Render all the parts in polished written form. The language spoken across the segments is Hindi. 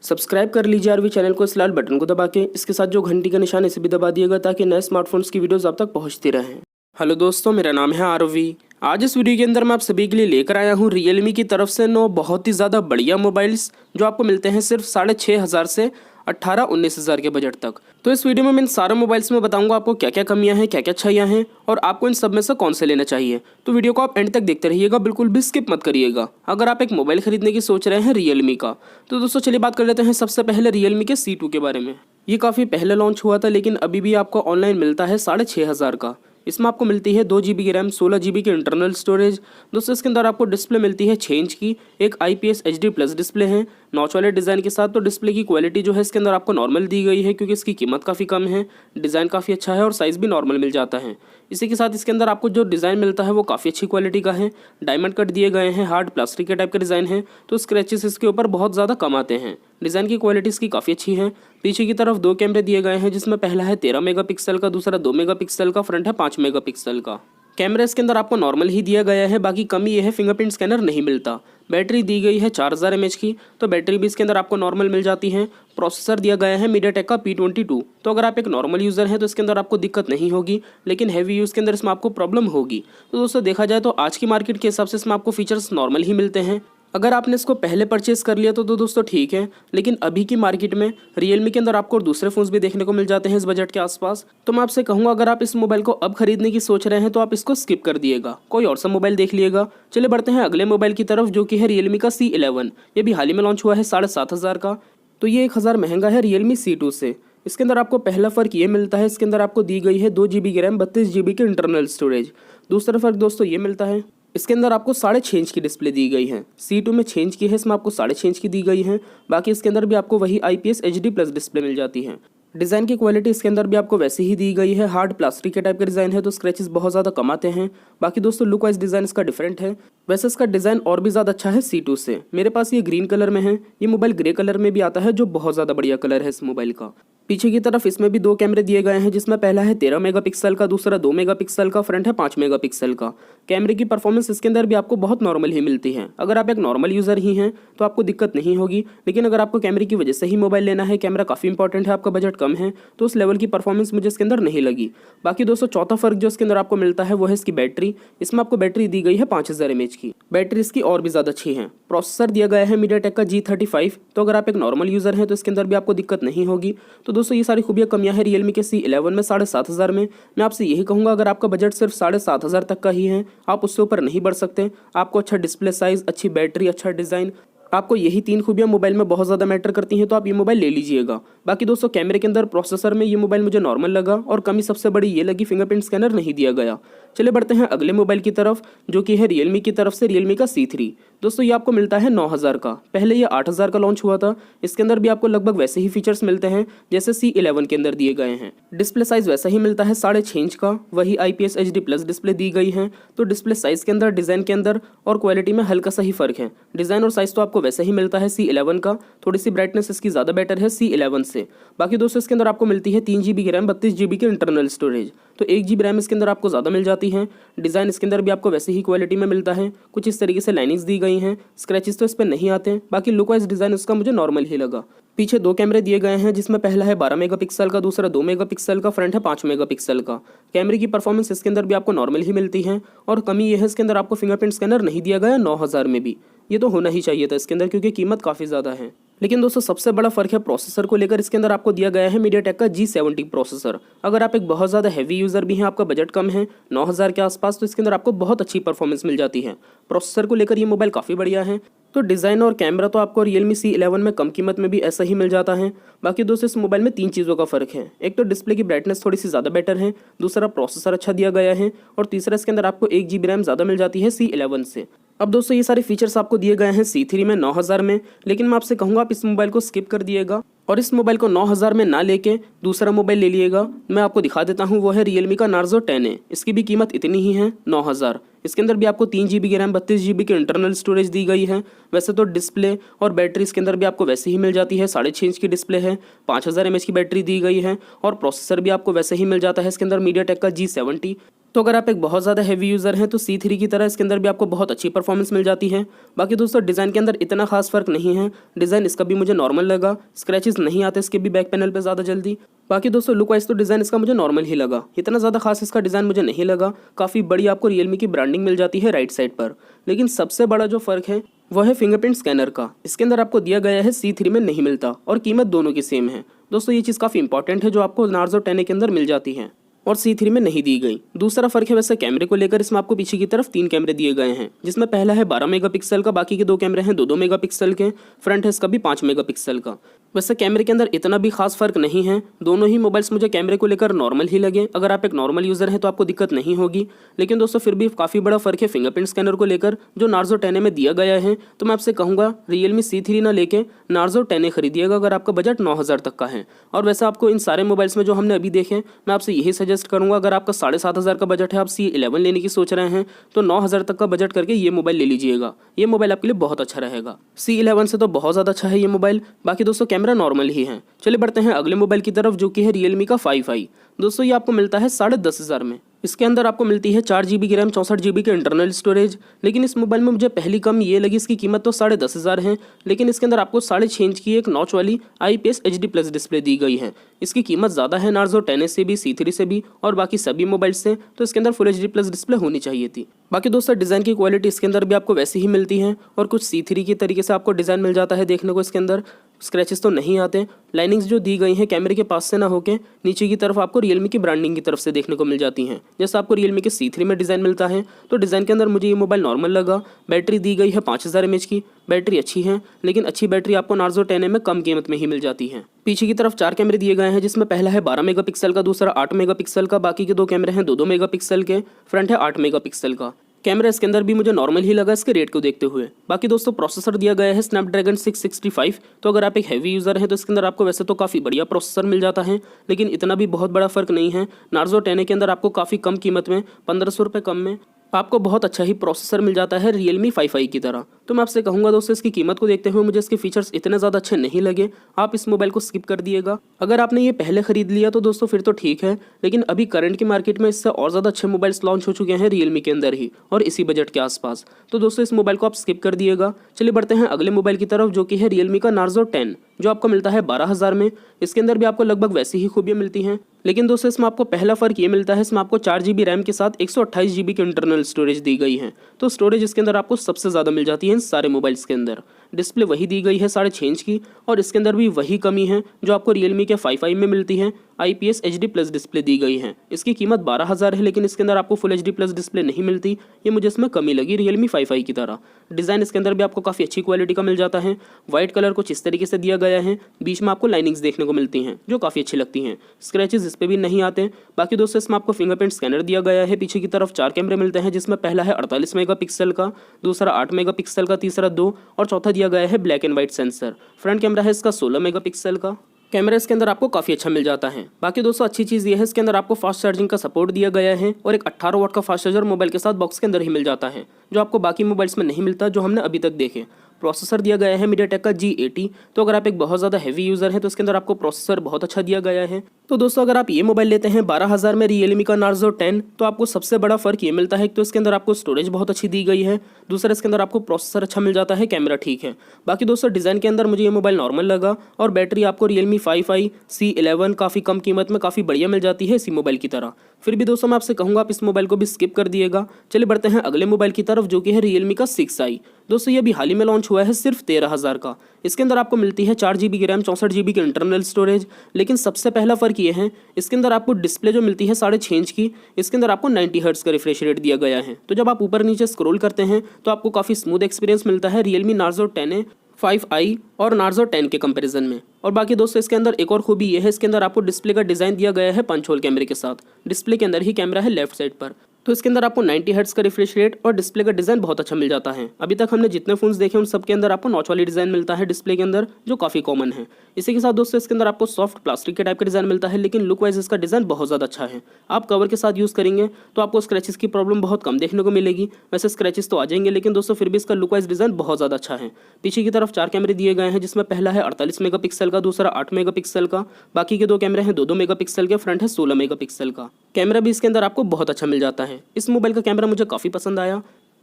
सब्सक्राइब कर लीजिए आरवी चैनल को इस लाल बटन को दबा के, इसके साथ जो घंटी का निशान इसे भी दबा दिएगा ताकि नए स्मार्टफोन्स की वीडियोस आप तक पहुंचती रहें। हेलो दोस्तों, मेरा नाम है आरवी। आज इस वीडियो के अंदर मैं आप सभी के लिए लेकर आया हूं रियलमी की तरफ से 9 बहुत ही ज़्यादा बढ़िया मोबाइल्स जो आपको मिलते हैं सिर्फ 6,500 से 18-19 हज़ार के बजट तक। तो इस वीडियो में मैं इन सारे मोबाइल्स में बताऊंगा आपको क्या क्या कमियां हैं, क्या क्या अच्छाइयां हैं और आपको इन सब में से कौन से लेना चाहिए। तो वीडियो को आप एंड तक देखते रहिएगा, बिल्कुल भी स्किप मत करिएगा। अगर आप एक मोबाइल खरीदने की सोच रहे हैं रियलमी का, तो दोस्तों चलिए बात कर लेते हैं सबसे पहले रियलमी के C2 के बारे में। ये काफ़ी पहले लॉन्च हुआ था लेकिन अभी भी आपको ऑनलाइन मिलता है 6,500 का। इसमें आपको मिलती है 2 GB की रैम, 16 GB की इंटरनल स्टोरेज। दोस्तों इसके अंदर आपको डिस्प्ले मिलती है 6 इंच की, एक IPS HD+ डिस्प्ले है नॉच वाले डिज़ाइन के साथ। तो डिस्प्ले की क्वालिटी जो है इसके अंदर आपको नॉर्मल दी गई है क्योंकि इसकी कीमत काफ़ी कम है। डिज़ाइन काफ़ी अच्छा है और साइज़ भी नॉर्मल मिल जाता है। इसी के साथ इसके अंदर आपको जो डिज़ाइन मिलता है वो काफ़ी अच्छी क्वालिटी का है। डायमंड कट दिए गए हैं, हार्ड प्लास्टिक के टाइप का डिज़ाइन है, तो स्क्रैचेस इसके ऊपर बहुत ज़्यादा कम आते हैं। डिज़ाइन की क्वालिटी इसकी काफ़ी अच्छी है। पीछे की तरफ 2 कैमरे दिए गए हैं जिसमें पहला है 13 मेगापिक्सल का, दूसरा 2 मेगापिक्सल का, फ्रंट है 5 मेगापिक्सल का। कैमरा इसके अंदर आपको नॉर्मल ही दिया गया है, बाकी कमी ये है फिंगरप्रिंट स्कैनर नहीं मिलता। बैटरी दी गई है 4000 mAh की, तो बैटरी भी इसके अंदर आपको नॉर्मल मिल जाती है। प्रोसेसर दिया गया है मीडियाटेक का P22, तो अगर आप एक नॉर्मल यूज़र हैं तो इसके अंदर आपको दिक्कत नहीं होगी, लेकिन हैवी यूज़ के अंदर इसमें आपको प्रॉब्लम होगी। तो दोस्तों देखा जाए तो आज की मार्केट के हिसाब से इसमें आपको फीचर्स नॉर्मल ही मिलते हैं। अगर आपने इसको पहले परचेस कर लिया तो दोस्तों ठीक है, लेकिन अभी की मार्केट में रियलमी के अंदर आपको दूसरे फ़ोन्स भी देखने को मिल जाते हैं इस बजट के आसपास। तो मैं आपसे कहूँगा अगर आप इस मोबाइल को अब खरीदने की सोच रहे हैं तो आप इसको स्किप कर दिएगा, कोई और सा मोबाइल देख लिएगा। चलिए बढ़ते हैं अगले मोबाइल की तरफ जो कि है रियलमी का C11। ये भी हाल ही में लॉन्च हुआ है 7,500 का, तो ये 1,000 महंगा है रियलमी C2 से। इसके अंदर आपको पहला फ़र्क ये मिलता है, इसके अंदर आपको दी गई है 2 GB की रैम, 32 GB की इंटरनल स्टोरेज। दूसरा फ़र्क दोस्तों ये मिलता है, इसके अंदर आपको 6.5 इंच की डिस्प्ले दी गई है। C2 में 6 इंच की है, इसमें आपको 6.5 इंच की दी गई है। बाकी इसके अंदर भी आपको वही IPS HD+ डिस्प्ले मिल जाती है। डिज़ाइन की क्वालिटी इसके अंदर भी आपको वैसे ही दी गई है, हार्ड प्लास्टिक के टाइप का डिज़ाइन है, तो स्क्रैचेस बहुत ज़्यादा कम आते हैं। बाकी दोस्तों लुक वाइज डिज़ाइन इसका डिफरेंट है। वैसे इसका डिज़ाइन और भी ज़्यादा अच्छा है C2 से। मेरे पास ये ग्रीन कलर में है, ये मोबाइल ग्रे कलर में भी आता है जो बहुत ज़्यादा बढ़िया कलर है इस मोबाइल का। पीछे की तरफ इसमें भी 2 कैमरे दिए गए हैं जिसमें पहला है 13 मेगापिक्सल का, दूसरा 2 मेगापिक्सल का, फ्रंट है 5 मेगापिक्सल का। कैमरे की परफॉर्मेंस इसके अंदर भी आपको बहुत नॉर्मल ही मिलती है। अगर आप एक नॉर्मल यूज़र ही हैं तो आपको दिक्कत नहीं होगी, लेकिन अगर आपको कैमरे की वजह से ही मोबाइल लेना है, कैमरा काफ़ी इंपॉर्टेंट है, आपका बजट कम है, तो उस लेवल की परफॉर्मेंस मुझे इसके अंदर नहीं लगी। बाकी दोस्तों चौथा फर्क जो इसके अंदर आपको मिलता है वो है इसकी बैटरी। इसमें आपको बैटरी दी गई है 5000 mAh की। बैटरी इसकी और भी ज़्यादा अच्छी है। प्रोसेसर दिया गया है मीडियाटेक का G35, तो अगर आप एक नॉर्मल यूज़र हैं तो इसके अंदर भी आपको दिक्कत नहीं होगी। तो दोस्तों ये सारी खूबियाँ कमियाँ हैं रियलमी के C11 में 7,500 में। मैं आपसे यही कहूँगा अगर आपका बजट सिर्फ 7,500 तक का ही है, आप उससे ऊपर नहीं बढ़ सकते। आपको अच्छा डिस्प्ले साइज़, अच्छी बैटरी, अच्छा डिज़ाइन, आपको यही 3 खूबियाँ मोबाइल में बहुत ज़्यादा मैटर करती हैं, तो आप ये मोबाइल ले लीजिएगा। बाकी दोस्तों कैमरे के अंदर, प्रोसेसर में ये मोबाइल मुझे नॉर्मल लगा और कमी सबसे बड़ी ये लगी फिंगरप्रिंट स्कैनर नहीं दिया गया। चलिए बढ़ते हैं अगले मोबाइल की तरफ जो कि है रियलमी की तरफ से रियलमी का C3। दोस्तों ये आपको मिलता है 9,000 का, पहले ये 8,000 का लॉन्च हुआ था। इसके अंदर भी आपको लगभग वैसे ही फीचर्स मिलते हैं जैसे C11 के अंदर दिए गए हैं। डिस्प्ले साइज वैसा ही मिलता है 6.5 इंच का, वही IPS HD+ डिस्प्ले दी गई है। तो डिस्प्ले साइज के अंदर, डिज़ाइन के अंदर और क्वालिटी में हल्का सा ही फर्क है। डिज़ाइन और साइज तो आपको वैसे ही मिलता है C11 का, थोड़ी सी ब्राइटनेस इसकी ज़्यादा बेटर है C11 से। बाकी दोस्तों इसके अंदर आपको मिलती है 3 GB की रैम, 32 GB की इंटरनल स्टोरेज, तो 1 GB रैम इसके अंदर आपको ज़्यादा मिल जाती है। डिज़ाइन इसके अंदर भी आपको वैसे ही क्वालिटी में मिलता है, कुछ इस तरीके से लाइनिंग्स दी गई हैं। स्क्रैचेस तो इस पर नहीं आते, बाकी लुक वाइज डिज़ाइन उसका मुझे नॉर्मल ही लगा। पीछे 2 कैमरे दिए गए हैं जिसमें पहला है 12 मेगापिक्सल का, दूसरा 2 मेगापिक्सल का, फ्रंट है 5 मेगापिक्सल का। कैमरे की परफॉर्मेंस इसके अंदर भी आपको नॉर्मल ही मिलती है और कमी यह है इसके अंदर आपको फिंगरप्रिंट स्कैनर नहीं दिया गया 9,000 में भी। ये तो होना ही चाहिए था इसके अंदर क्योंकि कीमत काफ़ी ज़्यादा है। लेकिन दोस्तों सबसे बड़ा फर्क है प्रोसेसर को लेकर। इसके अंदर आपको दिया गया है मीडियाटेक का G70 प्रोसेसर। अगर आप एक बहुत ज़्यादा हैवी यूज़र भी हैं, आपका बजट कम है 9,000 के आसपास, तो इसके अंदर आपको बहुत अच्छी परफॉर्मेंस मिल जाती है। प्रोसेसर को लेकर ये मोबाइल काफ़ी बढ़िया है। तो डिज़ाइन और कैमरा तो आपको रियलमी C11 में कम कीमत में भी ऐसा ही मिल जाता है। बाकी दोस्तों इस मोबाइल में 3 चीज़ों का फ़र्क है। एक तो डिस्प्ले की ब्राइटनेस थोड़ी सी ज़्यादा बेटर है, दूसरा प्रोसेसर अच्छा दिया गया है और तीसरा इसके अंदर आपको 1 GB रैम ज़्यादा मिल जाती है C11 से। अब दोस्तों ये सारे फीचर्स आपको दिए गए हैं C3 में 9,000 में, लेकिन मैं आपसे कहूँगा आप इस मोबाइल को स्किप कर दिएगा और इस मोबाइल को 9,000 में ना लेके दूसरा मोबाइल ले लिएगा। मैं आपको दिखा देता हूँ, वो है रियलमी का Narzo 10A। इसकी भी कीमत इतनी ही है 9,000। इसके अंदर भी आपको 3 GB की रैम, 32 GB की इंटरनल स्टोरेज दी गई है। वैसे तो डिस्प्ले और बैटरी इसके अंदर भी आपको वैसे ही मिल जाती है, 6.5 इंच की डिस्प्ले है, 5000 mAh की बैटरी दी गई है और प्रोसेसर भी आपको वैसे ही मिल जाता है इसके अंदर मीडियाटेक का G70। तो अगर आप एक बहुत ज़्यादा हैवी यूज़र हैं तो C3 की तरह इसके अंदर भी आपको बहुत अच्छी परफॉर्मेंस मिल जाती है। बाकी दोस्तों डिज़ाइन के अंदर इतना खास फर्क नहीं है, डिज़ाइन इसका भी मुझे नॉर्मल लगा, स्क्रैचेस नहीं आते इसके भी बैक पैनल पे ज़्यादा जल्दी। बाकी दोस्तों लुक वाइज तो डिज़ाइन इसका मुझे नॉर्मल ही लगा, इतना ज़्यादा खास इसका डिज़ाइन मुझे नहीं लगा। काफ़ी बड़ी आपको रियलमी की ब्रांडिंग मिल जाती है राइट साइड पर, लेकिन सबसे बड़ा जो फ़र्क है वो है फिंगरप्रिंट स्कैनर का। इसके अंदर आपको दिया गया है, C3 में नहीं मिलता और कीमत दोनों की सेम है। दोस्तों ये चीज़ काफ़ी इंपॉर्टेंट है जो आपको नार्जो 10 के अंदर मिल जाती है और C3 में नहीं दी गई। दूसरा फर्क है वैसे कैमरे को लेकर, इसमें आपको पीछे की तरफ 3 कैमरे दिए गए हैं, जिसमें पहला है 12 मेगापिक्सल का, बाकी के 2 कैमरे हैं 2-2 मेगापिक्सल के, फ्रंट है इसका भी 5 मेगापिक्सल का। वैसे कैमरे के अंदर इतना भी खास फर्क नहीं है, दोनों ही मोबाइल्स मुझे कैमरे को लेकर नॉर्मल ही लगे। अगर आप एक नॉर्मल यूज़र हैं तो आपको दिक्कत नहीं होगी, लेकिन दोस्तों फिर भी काफ़ी बड़ा फर्क है फिंगरप्रिंट स्कैनर को लेकर जो नार्जो 10 में दिया गया है। तो मैं आपसे कहूँगा रियलमी C3 ना लेके नार्जो 10 खरीदिएगा अगर आपका बजट 9000 तक का है। और वैसे आपको इन सारे मोबाइल्स में जो हमने अभी देखे, मैं आपसे यही सजेस्ट करूँगा, अगर आपका 7500 का बजट है, आप C11 लेने की सोच रहे हैं तो 9000 तक का बजट करके ये मोबाइल ले लीजिएगा। ये मोबाइल आपके लिए बहुत अच्छा रहेगा। C11 से तो बहुत ज़्यादा अच्छा है ये मोबाइल। बाकी दोस्तों कैमरा नॉर्मल ही है। चलिए बढ़ते हैं अगले मोबाइल की तरफ जो कि है रियलमी का 5i। दोस्तों ये आपको मिलता है 10,500 में। इसके अंदर आपको मिलती है 4GB की रैम, 64GB के इंटरनल स्टोरेज। लेकिन इस मोबाइल में मुझे पहली कम ये लगी, इसकी कीमत तो 10,500 है, लेकिन इसके अंदर आपको 6.5 इंच की एक नॉच वाली IPS HD+ डिस्प्ले दी गई है। इसकी कीमत ज़्यादा है नार्जो 10 से भी, C3 से भी और बाकी सभी मोबाइल से, तो इसके अंदर फुल HD+ डिस्प्ले होनी चाहिए थी। बाकी दोस्तों डिज़ाइन की क्वालिटी इसके अंदर भी आपको वैसी ही मिलती है और कुछ C3 की तरीके से आपको डिज़ाइन मिल जाता है देखने को। इसके अंदर स्क्रैचेस तो नहीं आते, लाइनिंग्स जो दी गई हैं कैमरे के पास से ना होके नीचे की तरफ आपको रियलमी की ब्रांडिंग की तरफ से देखने को मिल जाती हैं, जैसा आपको रियलमी के C3 में डिज़ाइन मिलता है। तो डिज़ाइन के अंदर मुझे ये मोबाइल नॉर्मल लगा। बैटरी दी गई है 5000 mAh की, बैटरी अच्छी है, लेकिन अच्छी बैटरी आपको नार्जो 10 में कम कीमत में ही मिल जाती है। पीछे की तरफ 4 कैमरे दिए गए हैं, जिसमें पहला है 12 मेगापिक्सल का, दूसरा 8 मेगापिक्सल का, बाकी के 2 कैमरे हैं 2-2 मेगापिक्सल के, फ्रंट है 8 मेगापिक्सल का। कैमरा इसके अंदर भी मुझे नॉर्मल ही लगा इसके रेट को देखते हुए। बाकी दोस्तों प्रोसेसर दिया गया है स्नैपड्रैगन 665। तो अगर आप एक हैवी यूज़र हैं तो इसके अंदर आपको वैसे तो काफ़ी बढ़िया प्रोसेसर मिल जाता है, लेकिन इतना भी बहुत बड़ा फर्क नहीं है। नार्जो 10 के अंदर आपको काफ़ी कम कीमत में 1500 रुपये कम में आपको बहुत अच्छा ही प्रोसेसर मिल जाता है रियलमी 5i की तरह। तो मैं आपसे कहूँगा दोस्तों इसकी कीमत को देखते हुए मुझे इसके फीचर्स इतने ज़्यादा अच्छे नहीं लगे, आप इस मोबाइल को स्किप कर दिएगा। अगर आपने ये पहले खरीद लिया तो दोस्तों फिर तो ठीक है, लेकिन अभी करंट की मार्केट में इससे और ज़्यादा अच्छे मोबाइल्स लॉन्च हो चुके हैं रियलमी के अंदर ही और इसी बजट के आसपास। तो दोस्तों इस मोबाइल को आप स्किप कर दिएगा। चलिए बढ़ते हैं अगले मोबाइल की तरफ जो कि है रियलमी का नार्जो 10, जो आपको मिलता है 12000 में। इसके अंदर भी आपको लगभग वैसी ही खूबियाँ मिलती हैं, लेकिन दोस्तों इसमें आपको पहला फ़र्क ये मिलता है, इसमें आपको 4GB रैम के साथ 128GB की इंटरनल स्टोरेज दी गई है। तो स्टोरेज इसके अंदर आपको सबसे ज़्यादा मिल जाती है इन सारे मोबाइल्स के अंदर। डिस्प्ले वही दी गई है 6.5 इंच की और इसके अंदर भी वही कमी है जो आपको रियलमी के 5i में मिलती है। IPS HD+ डिस्प्ले दी गई है। इसकी कीमत 12000 है, लेकिन इसके अंदर आपको फुल HD+ डिस्प्ले नहीं मिलती, ये मुझे इसमें कमी लगी रियलमी 5i की तरह। डिज़ाइन इसके अंदर भी आपको काफ़ी अच्छी क्वालिटी का मिल जाता है। वाइट कलर कुछ इस तरीके से दिया गया है, बीच में आपको लाइनिंग्स देखने को मिलती हैं जो काफ़ी अच्छी लगती हैं। स्क्रैचेस इस पर भी नहीं आते। बाकी दोस्तों इसमें आपको फिंगरप्रिंट स्कैनर दिया गया है। पीछे की तरफ 4 कैमरे मिलते हैं, जिसमें पहला है 48 मेगापिक्सल का, दूसरा 8 मेगापिक्सल का, तीसरा 2 और चौथा दिया गया है black and white sensor. Front camera है इसका 16 मेगापिक्सल का। कैमरा इसके अंदर आपको काफ़ी अच्छा मिल जाता है। बाकी दोस्तों अच्छी चीज़ ये है इसके अंदर आपको फास्ट चार्जिंग का सपोर्ट दिया गया है और एक 18 वाट का फास्ट चार्जर मोबाइल के साथ बॉक्स के अंदर ही मिल जाता है, जो आपको बाकी मोबाइल्स में नहीं मिलता जो हमने अभी तक देखे। प्रोसेसर दिया गया है मीडियाटेक का G80। तो अगर आप एक बहुत ज़्यादा हैवी यूज़र हैं तो इसके अंदर आपको प्रोसेसर बहुत अच्छा दिया गया है। तो दोस्तों अगर आप ये मोबाइल लेते हैं 12000 में रियलमी का नार्जो 10, तो आपको सबसे बड़ा फ़र्क ये मिलता है कि तो इसके अंदर आपको स्टोरेज बहुत अच्छी दी गई है, दूसरा इसके अंदर आपको प्रोसेसर अच्छा मिल जाता है, कैमरा ठीक है। बाकी दोस्तों डिज़ाइन के अंदर मुझे ये मोबाइल नॉर्मल लगा और बैटरी आपको रियलमी 5i C11 काफ़ी कम कीमत में काफ़ी बढ़िया मिल जाती है इसी मोबाइल की तरह। फिर भी दोस्तों मैं आपसे कहूँगा आप इस मोबाइल को भी स्किप कर दिएगा। चलिए बढ़ते हैं अगले मोबाइल की तरफ जो कि है रियलमी का 6i। दोस्तों ये अभी हाल ही में लॉन्च हुआ है सिर्फ 13000 का। इसके अंदर आपको मिलती है 4GB की रैम, 64GB की इंटरनल स्टोरेज। लेकिन सबसे पहला फ़र्क ये है इसके अंदर आपको डिस्प्ले जो मिलती है 6.5 इंच की, इसके अंदर आपको 90 हर्ट्ज़ का रिफ्रेश रेट दिया गया है। तो जब आप ऊपर नीचे स्क्रॉल करते हैं तो आपको काफ़ी स्मूथ एक्सपीरियंस मिलता है रियलमी नार्जो 10 5i और नार्जो 10 के कंपैरिजन में। और बाकी दोस्तों इसके अंदर एक और खूबी ये है, इसके अंदर आपको डिस्प्ले का डिज़ाइन दिया गया है पंच होल कैमरे के साथ। डिस्प्ले के अंदर ही कैमरा है लेफ्ट साइड पर, तो इसके अंदर आपको 90 हर्ट्ज़ का रिफ्रेश रेट और डिस्प्ले का डिज़ाइन बहुत अच्छा मिल जाता है। अभी तक हमने जितने फ़ोन्स देखे उन सब के अंदर आपको नॉच वाली डिज़ाइन मिलता है डिस्प्ले के अंदर, जो काफ़ी कॉमन है। इसी के साथ दोस्तों इसके अंदर आपको सॉफ्ट प्लास्टिक के टाइप का डिज़ाइन मिलता है, लेकिन लुक वाइज इसका डिज़ाइन बहुत ज़्यादा अच्छा है। आप कवर के साथ यूज़ करेंगे तो आपको स्क्रैचेस की प्रॉब्लम बहुत कम देखने को मिलेगी। वैसे स्क्रैचेस तो आ जाएंगे, लेकिन दोस्तों फिर भी इसका लुक वाइज डिज़ाइन बहुत ज़्यादा अच्छा है। पीछे की तरफ 4 कैमरे दिए गए हैं, जिसमें पहला है 48 मेगापिक्सल का, दूसरा 8 मेगापिक्सल का, बाकी के 2 कैमरे हैं 2-2 मेगापिक्सल के, फ्रंट है 16 मेगापिक्सल का। कैमरा भी इसके अंदर आपको बहुत अच्छा मिल जाता है। इस मोबाइल का कैमरा मुझे काफ़ी पसंद आया।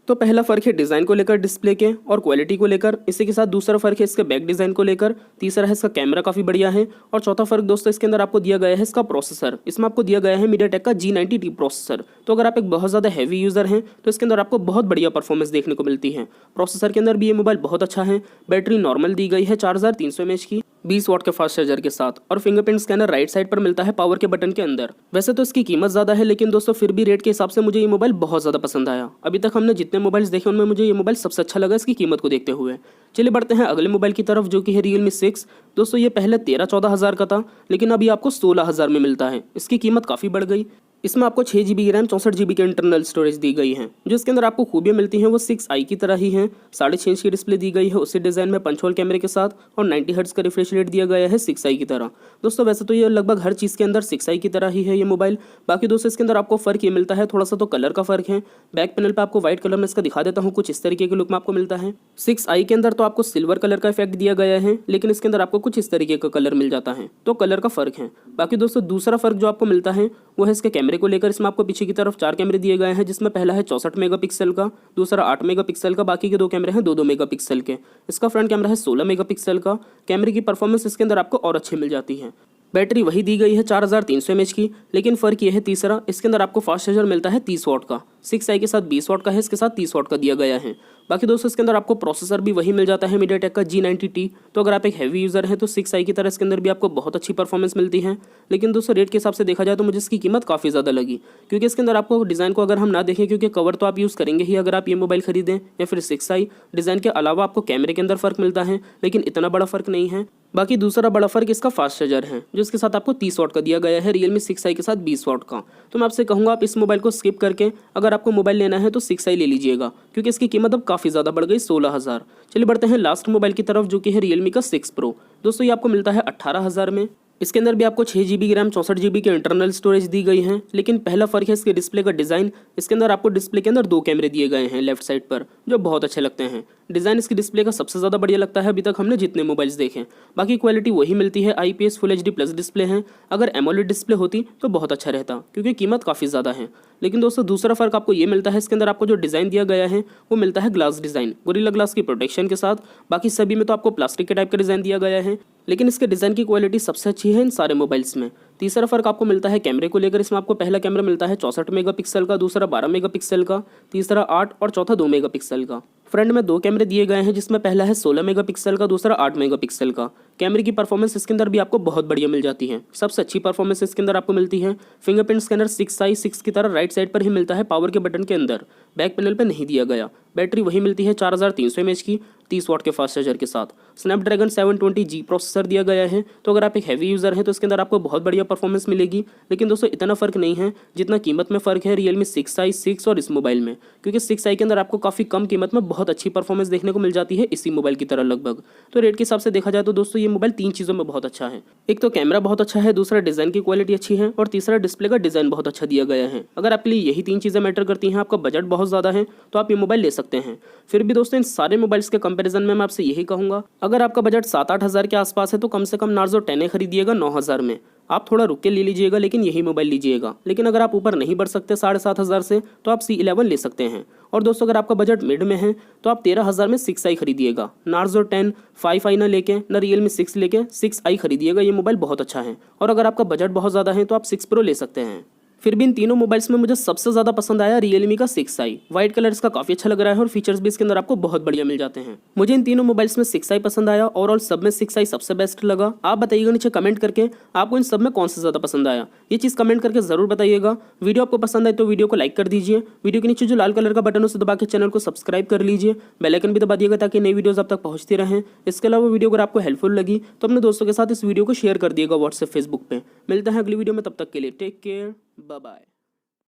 तो पहला फ़र्क है डिज़ाइन को लेकर, डिस्प्ले के और क्वालिटी को लेकर। इसी के साथ दूसरा फ़र्क है इसके बैक डिज़ाइन को लेकर। तीसरा है इसका कैमरा काफ़ी बढ़िया है। और चौथा फ़र्क दोस्तों इसके अंदर आपको दिया गया है इसका प्रोसेसर। इसमें आपको दिया गया है MediaTek का G90T प्रोसेसर। तो अगर आप एक बहुत ज़्यादा हैवी यूज़र हैं तो इसके अंदर आपको बहुत बढ़िया परफॉर्मेंस देखने को मिलती है। प्रोसेसर के अंदर भी ये मोबाइल बहुत अच्छा है। बैटरी नॉर्मल दी गई है 4300 mAh की 20 वाट के फास्ट चार्जर के साथ। और फिंगरप्रिंट स्कैनर राइट साइड पर मिलता है पावर के बटन के अंदर। वैसे तो इसकी कीमत ज़्यादा है, लेकिन दोस्तों फिर भी रेट के हिसाब से मुझे ये मोबाइल बहुत ज़्यादा पसंद आया। अभी तक हमने जितने मोबाइल्स देखे उनमें मुझे ये मोबाइल सबसे अच्छा लगा इसकी कीमत को देखते हुए। चलिए बढ़ते हैं अगले मोबाइल की तरफ, जो कि है Realme 6। दोस्तों ये पहले 13-14 हज़ार का था, लेकिन अभी आपको 16 हज़ार में मिलता है। इसकी कीमत काफ़ी बढ़ गई। इसमें आपको 6 GB रैम 64 GB की इंटरनल स्टोरेज दी गई है। जो इसके अंदर आपको खूबियाँ मिलती हैं वो 6i की तरह ही हैं। 6.5 इंच की डिस्प्ले दी गई है उसी डिज़ाइन में पंच होल कैमरे के साथ, और 90 हर्ट्ज़ का रिफ्रेश रेट दिया गया है 6i की तरह। दोस्तों वैसे तो ये लगभग हर चीज़ के अंदर 6i की तरह ही है ये मोबाइल। बाकी दोस्तों इसके अंदर आपको फ़र्क ये मिलता है थोड़ा सा तो कलर का फ़र्क है। बैक पैनल पर आपको व्हाइट कलर में इसका दिखा देता हूँ, कुछ इस तरीके के लुक में आपको मिलता है। 6i के अंदर तो आपको सिल्वर कलर का इफेक्ट दिया गया है, लेकिन इसके अंदर आपको कुछ इस तरीके का कलर मिल जाता है। तो कलर का फ़र्क है। बाकी दोस्तों दूसरा फ़र्क जो आपको मिलता है वो है इसके कैमरे को लेकर। इसमें आपको पीछे की तरफ 4 कैमरे दिए गए हैं, जिसमें पहला है 64 मेगापिक्सल का, दूसरा 8 मेगापिक्सल का, बाकी के 2 कैमरे हैं 2-2 मेगापिक्सल के। इसका फ्रंट कैमरा है 16 मेगापिक्सल का। कैमरे की परफॉर्मेंस इसके अंदर आपको और अच्छी मिल जाती है। बैटरी वही दी गई है 4300 mAh की, लेकिन फ़र्क यह है तीसरा, इसके अंदर आपको फास्ट चार्जर मिलता है 30 वाट का। 6i के साथ 20 वाट का है, इसके साथ 30 वाट का दिया गया है। बाकी दोस्तों इसके अंदर आपको प्रोसेसर भी वही मिल जाता है MediaTek का G90T। तो अगर आप एक हैवी यूज़र हैं तो 6i की तरह इसके अंदर भी आपको बहुत अच्छी परफॉर्मेंस मिलती है। लेकिन दोस्तों रेट के हिसाब से देखा जाए तो मुझे इसकी कीमत काफ़ी ज़्यादा लगी, क्योंकि इसके अंदर आपको डिज़ाइन को अगर हम ना देखें, क्योंकि कवर तो आप यूज़ करेंगे ही अगर आप ये मोबाइल खरीदें या फिर 6i। डिज़ाइन के अलावा आपको कैमरे के अंदर फ़र्क मिलता है, लेकिन इतना बड़ा फ़र्क नहीं है। बाकी दूसरा बड़ा फ़र्क इसका फास्ट चार्जर है, जो इसके साथ आपको 30 वाट का दिया गया है, Realme 6i के साथ 20 वाट का। तो मैं आपसे कहूँगा आप इस मोबाइल को स्किप करके अगर आपको मोबाइल लेना है तो 6i ले लीजिएगा, क्योंकि इसकी कीमत अब काफ़ी ज़्यादा बढ़ गई 16 हज़ार। चलिए बढ़ते हैं लास्ट मोबाइल की तरफ, जो कि है Realme का 6 Pro। दोस्तों ये आपको मिलता है 18 हज़ार में। इसके अंदर भी आपको 6 GB की रैम 64 GB की इंटरनल स्टोरेज दी गई है, लेकिन पहला फ़र्क है इसके डिस्प्ले का डिज़ाइन। इसके अंदर आपको डिस्प्ले के अंदर 2 कैमरे दिए गए हैं लेफ्ट साइड पर, जो बहुत अच्छे लगते हैं। डिज़ाइन इसकी डिस्प्ले का सबसे ज़्यादा बढ़िया लगता है अभी तक हमने जितने मोबाइल्स देखे। बाकी क्वालिटी वही मिलती है, IPS Full HD plus display है। अगर AMOLED डिस्प्ले होती तो बहुत अच्छा रहता, क्योंकि कीमत काफ़ी ज़्यादा है। लेकिन दोस्तों दूसरा फ़र्क आपको ये मिलता है, इसके अंदर आपको जो डिज़ाइन दिया गया है वो मिलता है ग्लास डिज़ाइन, गोरिल्ला ग्लास की प्रोटेक्शन के साथ। बाकी सभी में तो आपको प्लास्टिक के टाइप का डिज़ाइन दिया गया है, लेकिन इसके डिज़ाइन की क्वालिटी सबसे अच्छी है इन सारे मोबाइल्स में। तीसरा फ़र्क आपको मिलता है कैमरे को लेकर। इसमें आपको पहला कैमरा मिलता है 64 मेगापिक्सल का, दूसरा 12 मेगापिक्सल का, तीसरा 8 और चौथा 2 मेगापिक्सल का। फ्रंट में 2 कैमरे दिए गए हैं, जिसमें पहला है 16 मेगापिक्सल का, दूसरा 8 मेगापिक्सल का। कैमरे की परफॉर्मेंस इसके अंदर भी आपको बहुत बढ़िया मिल जाती है। सबसे अच्छी परफॉर्मेंस इसके अंदर आपको मिलती है। फिंगरप्रिंट स्कैनर 6i 6 की तरह राइट साइड पर ही मिलता है पावर के बटन के अंदर, बैक पैनल पर नहीं दिया गया। बैटरी वही मिलती है 4300 mAh की 30 वाट के फास्ट चार्जर के साथ। स्नैपड्रैगन 720G प्रोसेसर दिया गया है। तो अगर आप एक हैवी यूज़र हैं तो इसके अंदर आपको बहुत बढ़िया परफॉर्मेंस मिलेगी। लेकिन दोस्तों इतना फ़र्क नहीं है जितना कीमत में फ़र्क है Realme 6i 6 और इस मोबाइल में, क्योंकि 6i के अंदर आपको काफ़ी कम कीमत में बहुत अच्छी परफॉर्मेंस देखने को मिल जाती है इसी मोबाइल की तरह लगभग। तो रेट के हिसाब से देखा जाए तो दोस्तों ये मोबाइल 3 चीज़ों में बहुत अच्छा है। एक तो कैमरा बहुत अच्छा है, दूसरा डिज़ाइन की क्वालिटी अच्छी है, और तीसरा डिस्प्ले का डिज़ाइन बहुत अच्छा दिया गया है। अगर आपके लिए यही 3 चीज़ें मैटर करती हैं, आपका बजट बहुत ज़्यादा है, तो आप ये मोबाइल ले सकते हैं। फिर भी दोस्तों इन सारे मोबाइल्स के कंपैरिजन में मैं आपसे यही कहूँगा, अगर आपका बजट 7-8 हज़ार के आसपास है तो कम से कम नार्जो 10A खरीदिएगा 9 हज़ार में। आप थोड़ा रुक के ले लीजिएगा, लेकिन यही मोबाइल लीजिएगा। लेकिन अगर आप ऊपर नहीं बढ़ सकते 7.5 हज़ार से, तो आप C11 ले सकते हैं। और दोस्तों अगर आपका बजट मिड में है तो आप 13 हज़ार में 6i खरीदिएगा। नार्जो 10 5i ना लेके ना Realme 6 लेके 6i खरीदिएगा। ये मोबाइल बहुत अच्छा है। और अगर आपका बजट बहुत ज़्यादा है तो आप 6 Pro ले सकते हैं। फिर भी इन तीनों मोबाइल्स में मुझे सबसे ज़्यादा पसंद आया Realme का 6i। वाइट कलर इसका काफ़ी अच्छा लग रहा है और फीचर्स भी इसके अंदर आपको बहुत बढ़िया मिल जाते हैं। मुझे इन तीनों मोबाइल्स में 6i पसंद आया। ओवरऑल सब में 6i सबसे बेस्ट लगा। आप बताइएगा नीचे कमेंट करके आपको इन सब में कौन सा ज़्यादा पसंद आया, ये चीज़ कमेंट करके ज़रूर बताइएगा। वीडियो आपको पसंद आए तो वीडियो को लाइक कर दीजिए। वीडियो के नीचे जो लाल कलर का बटन है उसे दबा के चैनल को सब्सक्राइब कर लीजिए। बेल आइकन भी दबा दिएगा ताकि नई वीडियोज़ आप तक पहुँचती रहें। इसके अलावा वीडियो अगर आपको हेल्पफुल लगी तो अपने दोस्तों के साथ इस वीडियो को शेयर कर दिएगा व्हाट्सएप फेसबुक पर। मिलते हैं अगली वीडियो में, तब तक के लिए टेक केयर, बाय बाय।